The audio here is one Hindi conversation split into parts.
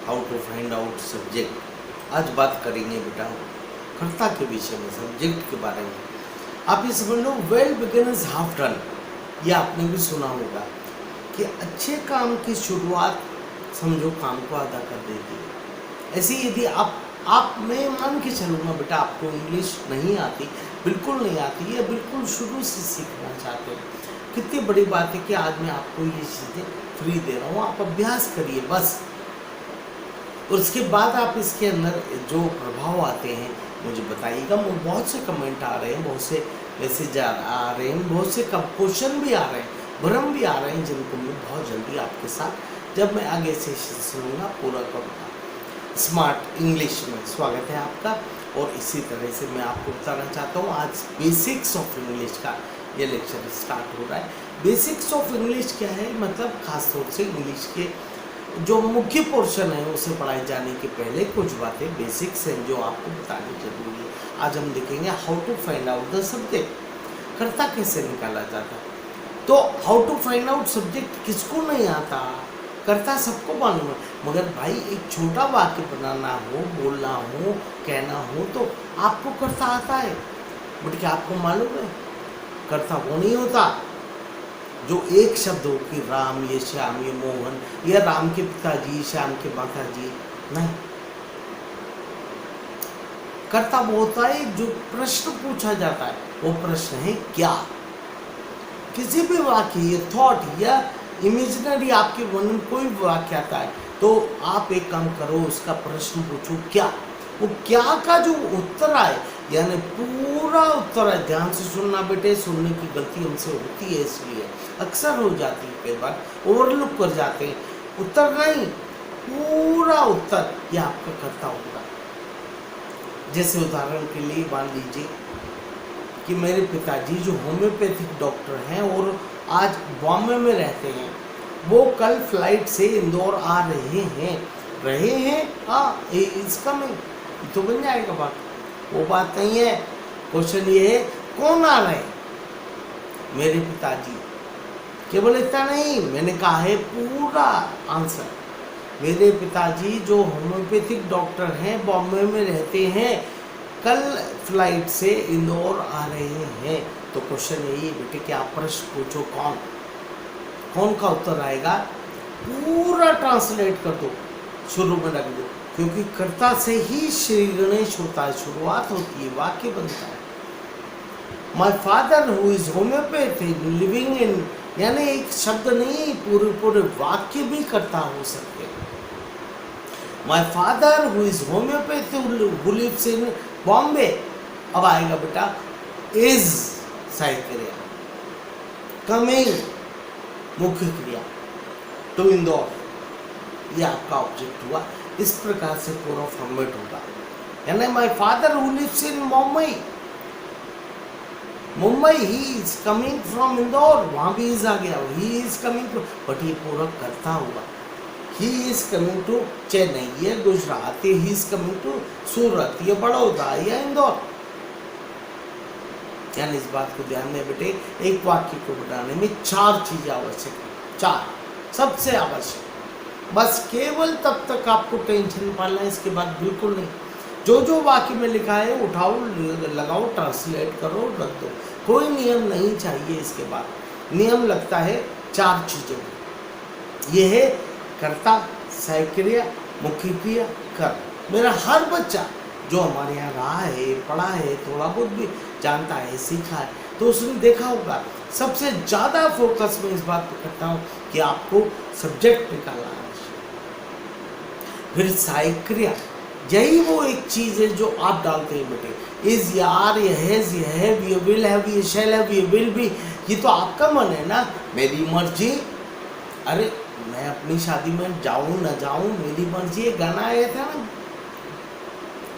How to find out subject. आज बात करेंगे बेटा कर्ता के विषय में, सब्जेक्ट के बारे में। आप ये समझ लो well begin is half done. ये आपने भी सुना होगा कि अच्छे काम की शुरुआत समझो काम को आधा कर देती है। ऐसे यदि आप मैं मान के चलूँगा बेटा आपको इंग्लिश नहीं आती, बिल्कुल नहीं आती, या बिल्कुल शुरू से सीखना चाहते हो, कितनी बड़ी बात है कि आज मैं आपको ये चीज़ें फ्री दे रहा हूँ, आप अभ्यास करिए बस। और उसके बाद आप इसके अंदर जो प्रभाव आते हैं मुझे बताइएगा। बहुत से कमेंट आ रहे हैं, बहुत से मैसेज आ रहे हैं, बहुत से क्वेश्चन भी आ रहे हैं, भ्रम भी आ रहे हैं, जिनको मैं बहुत जल्दी आपके साथ जब मैं आगे से सुनूंगा पूरा करूँगा। स्मार्ट इंग्लिश में स्वागत है आपका। और इसी तरह से मैं आपको बताना चाहता हूँ आज बेसिक्स ऑफ इंग्लिश का ये लेक्चर स्टार्ट हो रहा है। बेसिक्स ऑफ इंग्लिश क्या है, मतलब खासतौर से इंग्लिश के जो मुख्य पोर्शन है उसे पढ़ाए जाने के पहले कुछ बातें बेसिक्स हैं जो आपको बतानी जरूरी है। आज हम देखेंगे how to find out the subject, कर्ता कैसे निकाला जाता है। तो how to find out subject किसको नहीं आता, कर्ता सबको मालूम है, मगर भाई एक छोटा वाक्य बनाना हो, बोलना हो, कहना हो तो आपको कर्ता आता है। बट क्या आपको मालूम है कर्ता वो नहीं होता जो एक शब्द हो कि राम, ये श्याम, ये मोहन, या राम के पिताजी, श्याम के माताजी, नहीं। कर्ता वो होता है जो प्रश्न पूछा जाता है, वो प्रश्न है क्या। किसी भी वाक्य, ये थॉट या इमेजिनरी आपके मन में कोई वाक्य आता है तो आप एक काम करो, उसका प्रश्न पूछो क्या। वो क्या का जो उत्तर आए, यानी पूरा उत्तर है, ध्यान से सुनना बेटे, सुनने की गलती हमसे होती है, इसलिए अक्सर हो जाती है, कई बार ओवरलुक कर जाते हैं। उत्तर नहीं, पूरा उत्तर यह आपका कर्ता होगा। जैसे उदाहरण के लिए मान लीजिए कि मेरे पिताजी जो होम्योपैथिक डॉक्टर हैं और आज बॉम्बे में रहते हैं, वो कल फ्लाइट से इंदौर आ रहे हैं हाँ इसका में तो बन जाएगा बात, वो बात नहीं है। क्वेश्चन ये है कौन आ रहे हैं, मेरे पिताजी। केवल इतना नहीं, मैंने कहा है पूरा आंसर। मेरे पिताजी जो होम्योपैथिक डॉक्टर हैं, बॉम्बे में रहते हैं, कल फ्लाइट से इंदौर आ रहे हैं। तो क्वेश्चन यही बेटे कि आप प्रश्न पूछो कौन का उत्तर आएगा, पूरा ट्रांसलेट कर दो, शुरू में रख दो, क्योंकि कर्ता से ही श्री गणेश होता है, शुरुआत होती है, वाक्य बनता है। माई father who is homeopathic living in, यानी एक शब्द नहीं, पूरे वाक्य भी कर्ता हो सकते हैं। My father who is homeopathic who lives in Bombay, अब आएगा बेटा इज सहायक क्रिया, कमिंग मुख्य क्रिया, टू इंदौर, ये आपका ऑब्जेक्ट हुआ। इस प्रकार से पूरा फॉर्मेट होगा। यानी my father who lives in Mumbai he is coming from Indore, वहां भी इज आ गया, he is coming to, but ये पूरा कर्ता हुआ। He is coming to Chennai, ये Gujarat, he is coming to Surat, ये बड़ौदा या इंदौर। यानी इस बात को ध्यान दें बेटे, एक वाक्य को बनाने में 4 चीजें आवश्यक है, 4 सबसे आवश्यक। बस केवल तब तक आपको टेंशन पालना है, इसके बाद बिल्कुल नहीं। जो वाक्य में लिखा है उठाओ, लगाओ, ट्रांसलेट करो, रख दो, कोई नियम नहीं चाहिए। इसके बाद नियम लगता है 4 चीजों। यह है कर्ता, सहायक क्रिया, मुख्य क्रिया, कर्म। मेरा हर बच्चा जो हमारे यहाँ रहा है, पढ़ा है, थोड़ा बहुत भी जानता है, सीखा है, तो उसने देखा होगा सबसे ज़्यादा फोकस में इस बात पर करता हूँ कि आपको सब्जेक्ट निकालना है। फिर सहायक क्रिया, यही वो एक चीज़ है जो आप डालते हैं बेटे, इज, यार, ये हैज, ये हैव, ये विल हैव, ये शैल हैव, ये विल बी, ये तो आपका मन है ना, मेरी मर्जी। अरे मैं अपनी शादी में जाऊं न जाऊं मेरी मर्जी, ये गाना आया था ना।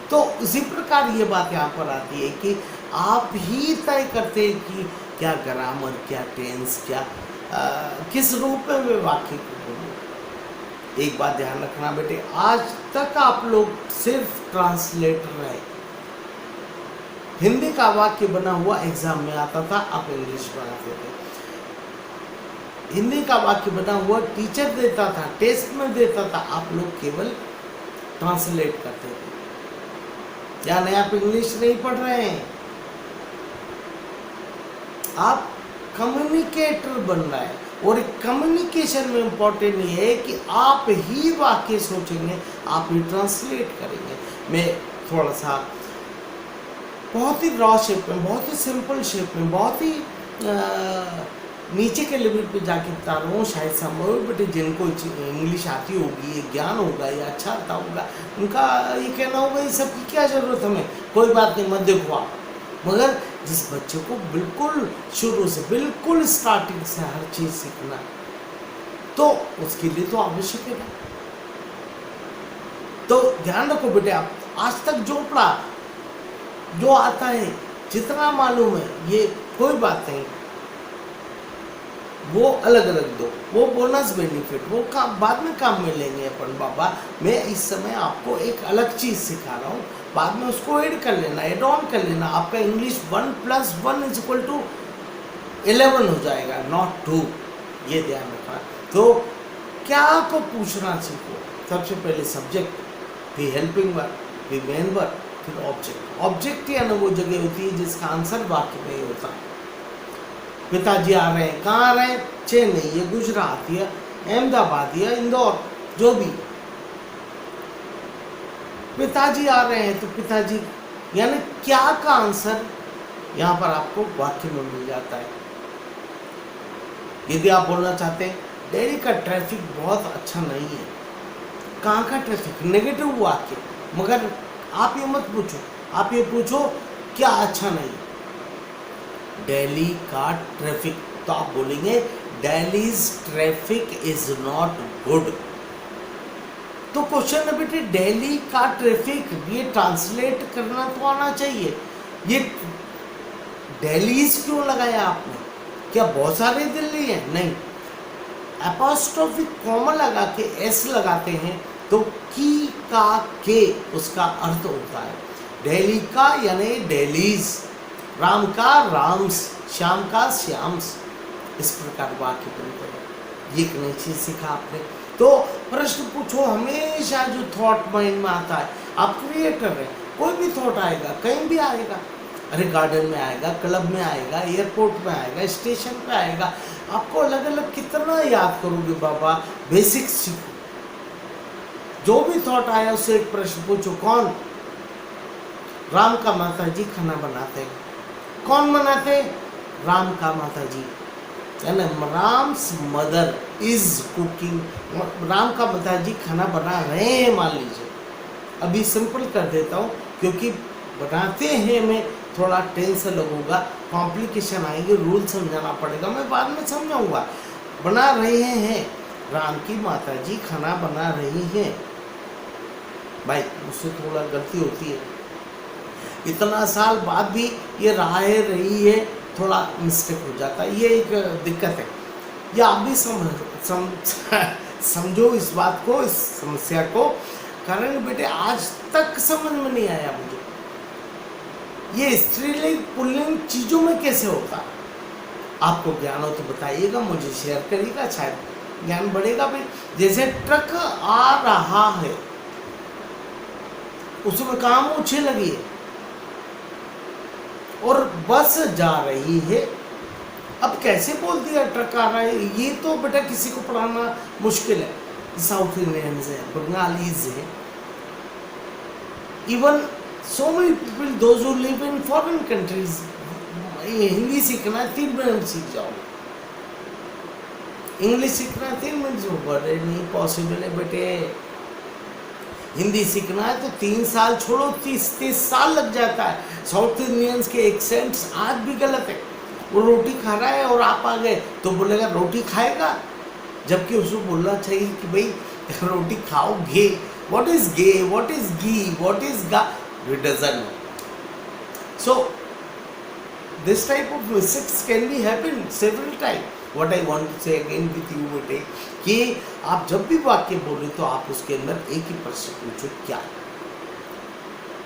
तो इसी प्रकार ये बात यहाँ पर आती है कि आप ही तय करते हैं कि क्या ग्रामर, क्या टेंस, क्या किस रूप में वे वाक्य को बोलूं। एक बात ध्यान रखना बेटे, आज तक आप लोग सिर्फ ट्रांसलेटर रहे। हिंदी का वाक्य बना हुआ एग्जाम में आता था, आप इंग्लिश बनाते थे। हिंदी का वाक्य बना हुआ टीचर देता था, टेस्ट में देता था, आप लोग केवल ट्रांसलेट करते थे। यानी आप इंग्लिश नहीं पढ़ रहे हैं, आप कम्युनिकेटर बन रहे हैं। और कम्युनिकेशन में इम्पोर्टेंट ये है कि आप ही वाक्य सोचेंगे, आप ही ट्रांसलेट करेंगे। मैं थोड़ा सा बहुत ही रॉ शेप में, बहुत ही सिंपल शेप में, बहुत ही नीचे के लेवल पे जाके बता रहा हूँ। शायद समझो बेटे जिनको इंग्लिश आती होगी, ये ज्ञान होगा, ये अच्छा आता होगा, उनका ये कहना होगा ये सब की क्या ज़रूरत हमें, कोई बात नहीं, मत देखो आप। मगर जिस बच्चे को बिल्कुल शुरू से, बिल्कुल स्टार्टिंग से हर चीज़ सीखना, तो उसके लिए तो आवश्यक है ना। तो ध्यान रखो बेटे, आप आज तक जो पढ़ा, जो आता है, जितना मालूम है, ये कोई बात नहीं, वो अलग अलग दो, वो बोनस बेनिफिट, वो काम बाद में काम में लेंगे अपन बाबा। मैं इस समय आपको एक अलग चीज़ सिखा रहा हूँ, बाद में उसको ऐड कर लेना, एड ऑन कर लेना। आपका इंग्लिश 1 + 1 = 11 हो जाएगा, नॉट 2। ये ध्यान रखना। तो क्या को पूछना सीखो। सबसे पहले सब्जेक्ट, फिर हेल्पिंग वर्ब, फिर मेन वर्ब, फिर ऑब्जेक्ट। ऑब्जेक्ट यानी वो जगह होती है जिसका आंसर वाक्य में ही होता है। पिताजी आ रहे हैं, कहाँ आ रहे हैं? चेन्नई या गुजरात या अहमदाबाद या इंदौर, जो भी। पिताजी आ रहे हैं तो पिताजी यानी क्या का आंसर यहाँ पर आपको वाक्य में मिल जाता है। यदि आप बोलना चाहते हैं दिल्ली का ट्रैफिक बहुत अच्छा नहीं है, कहाँ का ट्रैफिक? नेगेटिव वाक्य। मगर आप ये मत पूछो, आप ये पूछो क्या अच्छा नहीं? दिल्ली का ट्रैफिक, तो आप बोलेंगे Delhi's traffic is not good. तो क्वेश्चन है बेटे, दिल्ली का ट्रैफिक, ये ट्रांसलेट करना तो आना चाहिए। ये दिल्लीज क्यों लगाया आपने? क्या बहुत सारे दिल्ली हैं? नहीं, एपोस्ट्रोफी कॉमा लगा के एस लगाते हैं तो की का के उसका अर्थ होता है। दिल्ली का यानी दिल्लीज, राम का राम्स, श्याम का श्याम्स, इस प्रकार वाक्य बनते हैं। ये एक नई चीज सीखा आपने। तो प्रश्न पूछो, हमेशा जो थॉट माइंड में आता है, आप क्रिएटर हैं, कोई भी थॉट आएगा, कहीं भी आएगा। अरे गार्डन में आएगा, क्लब में आएगा, एयरपोर्ट में आएगा, स्टेशन पे आएगा, आपको अलग अलग कितना याद करोगे बाबा? बेसिक्स सीखो। जो भी थॉट आया उससे एक प्रश्न पूछो, कौन? राम का माता जी खाना बनाते हैं। कौन बनाते? राम का माता जी, यानी Ram's mother is cooking. Ram का माता जी खाना बना रहे हैं मान लीजिए। अभी सिंपल कर देता हूँ क्योंकि बनाते हैं में थोड़ा टेंस लगेगा, कॉम्प्लिकेशन आएंगे, रूल समझाना पड़ेगा, मैं बाद में समझाऊंगा। बना रहे हैं, राम की माता जी खाना बना रही हैं। भाई उससे थोड़ा गलती होती है, इतना साल बाद भी ये रही है, थोड़ा मिस्टेक हो जाता है, ये एक दिक्कत है। ये आप भी समझो इस बात को, इस समस्या को। कारण बेटे आज तक समझ में नहीं आया मुझे ये स्त्रीलिंग पुल्लिंग चीज़ों में कैसे होता है। आपको ज्ञान हो तो बताइएगा, मुझे शेयर करिएगा, शायद ज्ञान बढ़ेगा भी। जैसे ट्रक आ रहा है, उसमें कहाँ मूछें लगी है, और बस जा रही है। अब कैसे बोल दिया ट्रक आ रहा है? ये तो बेटा किसी को पढ़ाना मुश्किल है। साउथ इंडियंस है, बंगालीज है, even so many people those who live in foreign countries। Hindi सीखना है 3 मिनट सीख जाओ, इंग्लिश सीखना है 3 मिनट में, बड़े नहीं पॉसिबल है बेटे। हिंदी सीखना है तो 3 साल छोड़ो, 30 साल लग जाता है। साउथ इंडियंस के एक्सेंट्स आज भी गलत है। वो रोटी खा रहा है और आप आ गए तो बोलेगा रोटी खाएगा, जबकि उसको बोलना चाहिए कि भाई रोटी खाओगे। व्हाट इज गे, what is ghee, what is गा, it doesn't know. So this type of mistakes can be happen several times. What I want to say again with you बेटे, कि आप जब भी वाक्य बोले तो आप उसके अंदर एक ही प्रश्न पूछो, क्या?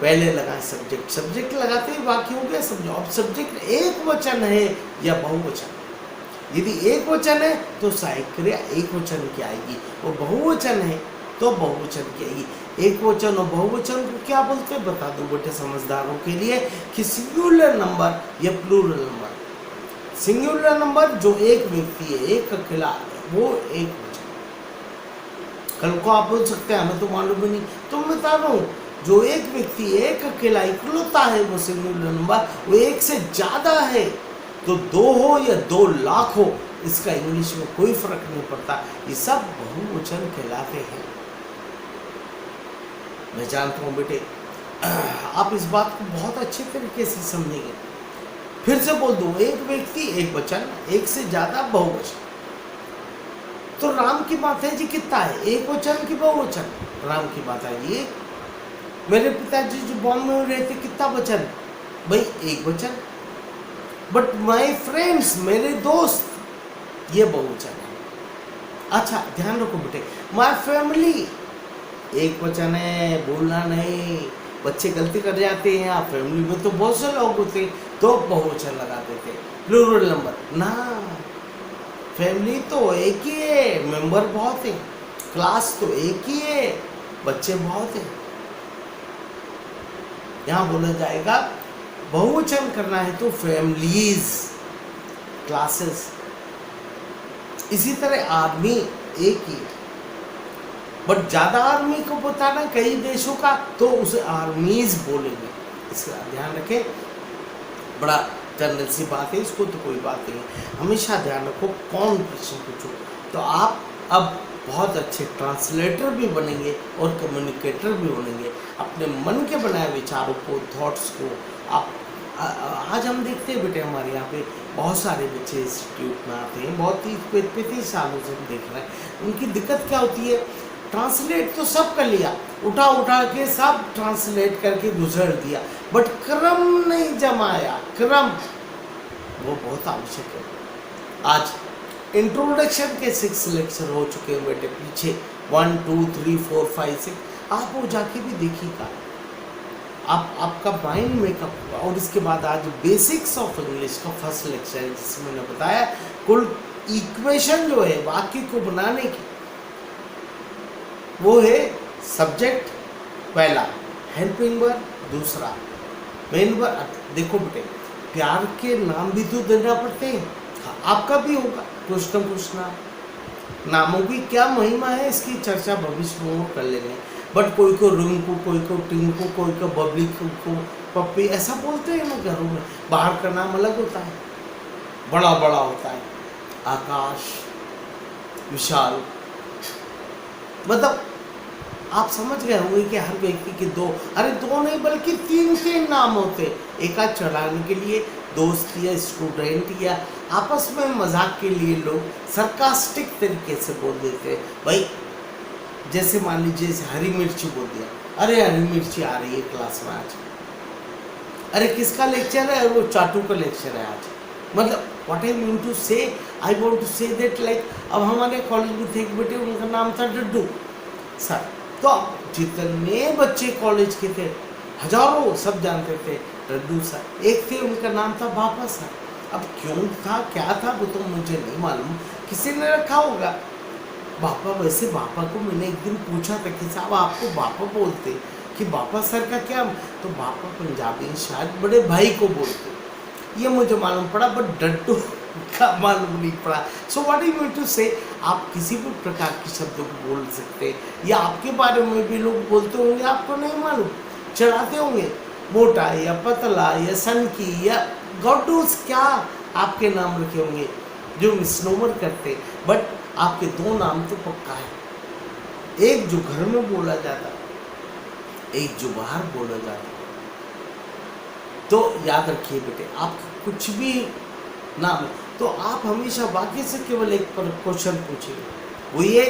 पहले लगाए सब्जेक्ट, सब्जेक्ट लगाते ही वाक्य हो गया समझो। अब सब्जेक्ट एक वचन है या बहुवचन। यदि एक वचन है तो सहायक क्रिया एक वचन की आएगी, और बहुवचन है तो बहुवचन की आएगी। एक वचन और बहुवचन को क्या बोलते हैं, बता दो बेटे समझदारों के लिए कि सिंगुलर नंबर या प्लूरल नंबर। सिंगुलर नंबर जो एक व्यक्ति है, एक अकेला है, वो एक वचन। कल को आप बोल सकते हैं हमें तो मालूम ही नहीं, तो मैं बता रहा हूँ जो एक व्यक्ति एक अकेला इकलौता है वो सिंगुलर नंबर, वो एक से ज्यादा है तो 2 हो या 2 लाख हो, इसका इंग्लिश में कोई फर्क नहीं पड़ता, ये सब बहुवचन कहलाते हैं। मैं जानता हूं बेटे आप इस बात को बहुत अच्छे तरीके से समझेंगे। फिर से बोल दो, एक व्यक्ति एक वचन, एक से ज्यादा बहुवचन। तो राम की माता जी कितना है, एक वचन की बहुवचन? राम की माता जी, मेरे पिताजी जो बॉम्बे में रहते कितना वचन? भाई एक वचन। बट माई फ्रेंड्स, मेरे दोस्त, ये बहुवचन है। अच्छा ध्यान रखो बेटे, माई फैमिली एक वचन है, बोलना नहीं, बच्चे गलती कर जाते हैं, आप फैमिली में तो बहुत से लोग होते तो बहुवचन लगा देते, प्लूरल नंबर ना। फैमिली तो एक ही है, मेंबर बहुत है, क्लास तो एक ही है, बच्चे बहुत हैं। यहां बोला जाएगा बहुवचन करना है तो फैमिलीज, क्लासेस। इसी तरह आर्मी एक ही, बट ज्यादा आर्मी को बताना कई देशों का तो उसे आर्मीज बोलेंगे, इसका ध्यान रखें। बड़ा जनरल सी बात है, इसको तो कोई बात नहीं है, हमेशा ध्यान रखो कौन प्रश्न पूछो, तो आप अब बहुत अच्छे ट्रांसलेटर भी बनेंगे और कम्युनिकेटर भी बनेंगे। अपने मन के बनाए विचारों को, थॉट्स को आप आज हम देखते हैं बेटे हमारे यहाँ पे बहुत सारे बच्चे इंस्टीट्यूट में आते हैं, बहुत ही 35 सालों से हम देख रहे हैं। उनकी दिक्कत क्या होती है, ट्रांसलेट तो सब कर लिया, उठा उठा के सब ट्रांसलेट करके गुजर दिया, बट क्रम नहीं जमाया। क्रम वो बहुत आवश्यक है। आज इंट्रोडक्शन के 6 लेक्चर हो चुके हैं बेटे, पीछे 1 2 3 4 5 6, आप वो जाके भी देखिएगा, आपका माइंड मेकअप होगा। और इसके बाद आज बेसिक्स ऑफ इंग्लिश का फर्स्ट लेक्चर है, जिसमें मैंने बताया कुल इक्वेशन जो है वाक्य को बनाने की, वो है सब्जेक्ट पहला, हेल्पिंग वर्ब दूसरा, मेन वर्ब। देखो बेटे प्यार के नाम भी तो देना पड़ते हैं, आपका भी होगा कुछ न कुछ नाम। नामों की क्या महिमा है इसकी चर्चा भविष्य में कर लेंगे, बट कोई को रिंकू, कोई को टिंकू, कोई को बबली, कोई को पप्पी, ऐसा बोलते हैं ना घरों में। बाहर का नाम अलग होता है, बड़ा बड़ा होता है, आकाश, विशाल। मतलब आप समझ गए होंगे कि हर व्यक्ति के 2, अरे 2 नहीं बल्कि 3 नाम होते, एक आध चढ़ाने के लिए, दोस्त या स्टूडेंट या आपस में मजाक के लिए लोग सरकास्टिक तरीके से बोल देते हैं। भाई जैसे मान लीजिए हरी मिर्ची बोल दिया, अरे हरी मिर्ची आ रही है क्लास में आज, अरे किसका लेक्चर है, वो चाटू का लेक्चर है आज। मतलब what I mean to say, I want to say that like, अब हमारे कॉलेज में थे एक बेटे, उनका नाम था डड्डू सर, तो जितने बच्चे कॉलेज के थे हजारों सब जानते थे डड्डू सर। एक थे उनका नाम था बापा सर, अब क्यों था क्या था वो तो मुझे नहीं मालूम, किसी ने रखा होगा बापा। वैसे बापा को मैंने एक दिन पूछा था कि साहब आपको बापा बोलते कि बापा सर का क्या, तो बापा पंजाबी शायद बड़े भाई को बोलते, ये मुझे मालूम पड़ा, बट डड्डू का मालूम नहीं पड़ा। So what you mean to say, आप किसी भी प्रकार के शब्दों को बोल सकते हैं, या आपके बारे में भी लोग बोलते होंगे, आपको नहीं मालूम, चढ़ाते होंगे, मोटा या पतला या सनकी या गॉडूस, क्या आपके नाम रखे होंगे जो मिसनोमर करते, बट आपके 2 नाम तो पक्का है, एक जो घर में बोला जाता, एक जो बाहर बोला जाता। तो याद रखिए बेटे, आप कुछ भी नाम, तो आप हमेशा वाक्य से केवल एक क्वेश्चन पूछिए, वो ये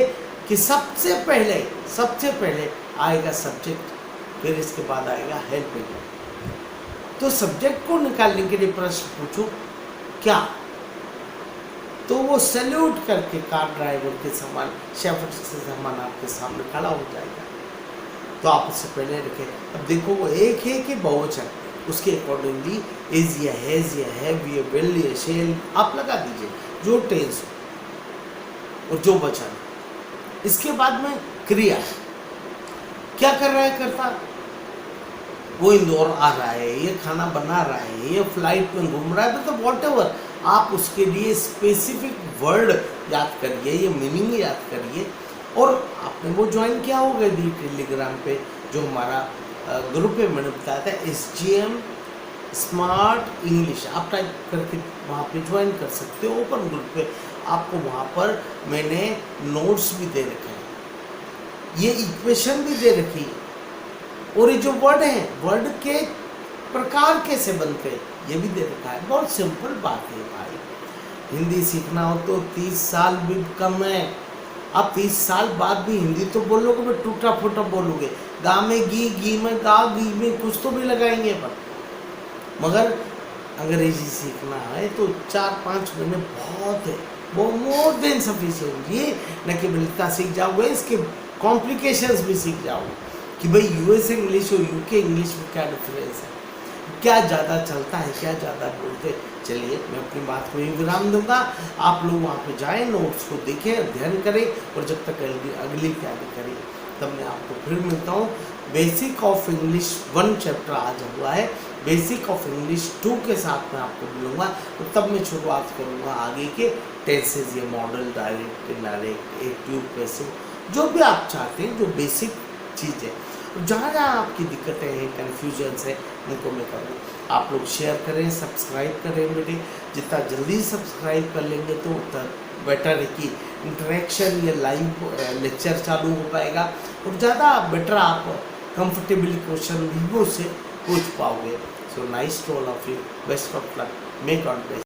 कि सबसे पहले आएगा सब्जेक्ट, फिर इसके बाद आएगा हेल्पिंग। तो सब्जेक्ट को निकालने के लिए प्रश्न पूछो क्या, तो वो सैल्यूट करके कार ड्राइवर के समान, शेफर्ड के समान आपके सामने खड़ा हो जाएगा। तो आप उससे पहले रखें। अब देखो वो एक है कि बहुवचन, उसके अकॉर्डिंगली इज या हैज या हैव या विल या शेल आप लगा दीजिए, जो टेंस हो और जो वचन। इसके बाद में क्रिया, क्या कर रहा है करता, वो इंदौर आ रहा है, ये खाना बना रहा है, ये फ्लाइट में घूम रहा है, मतलब वॉट एवर, आप उसके लिए स्पेसिफिक वर्ड याद करिए, ये मीनिंग याद करिए। और आपने वो ज्वाइन किया होगा दी टेलीग्राम पे, जो हमारा ग्रुप है, मैंने बताया था SGM स्मार्ट इंग्लिश, आप टाइप करके वहाँ पे ज्वाइन कर सकते हो ओपन ग्रुप पे। आपको वहाँ पर मैंने नोट्स भी दे रखे हैं, ये इक्वेशन भी दे रखी है, और ये जो वर्ड हैं, वर्ड के प्रकार कैसे बनते हैं ये भी दे रखा है। बहुत सिंपल बात है भाई, हिंदी सीखना हो तो 30 साल भी कम है। आप 30 साल बाद भी हिंदी तो बोलोगे, बट टूटा फूटा बोलोगे, गा में गी में गा, गी में कुछ तो भी लगाएंगे पर। मगर अंग्रेजी सीखना है तो 4-5 महीने बहुत है, वो मोर देन सफिशिएंट। ये न केवलता सीख जाओगे, इसके कॉम्प्लिकेशंस भी सीख जाओगे कि भाई US इंग्लिश और UK इंग्लिश में क्या डिफरेंस है, क्या ज़्यादा चलता है, क्या ज़्यादा बोलते हैं। चलिए मैं अपनी बात को ही विराम दूंगा, आप लोग वहाँ पे जाएं, नोट्स को देखें, अध्ययन करें, और जब तक अगली तैयारी करें, तब मैं आपको फिर मिलता हूँ। बेसिक ऑफ इंग्लिश 1 चैप्टर आज हुआ है, बेसिक ऑफ इंग्लिश 2 के साथ मैं आपको मिलूँगा, तो तब मैं शुरुआत करूँगा आगे के टेंसेज, ये model, direct, indirect, active, passive, जो भी आप चाहते हैं, जो बेसिक चीज़ है। जहाँ जहाँ आपकी दिक्कतें हैं, कन्फ्यूजन्स है, उनको मैं करूँ। आप लोग शेयर करें, सब्सक्राइब करें मेरे, जितना जल्दी सब्सक्राइब कर लेंगे तो उतना बेटर है कि इंटरेक्शन या लाइव लेक्चर चालू हो पाएगा, और ज़्यादा बेटर आप कंफर्टेबली क्वेश्चन भी मुझसे पूछ पाओगे। So nice to all of you, best of luck, may God bless.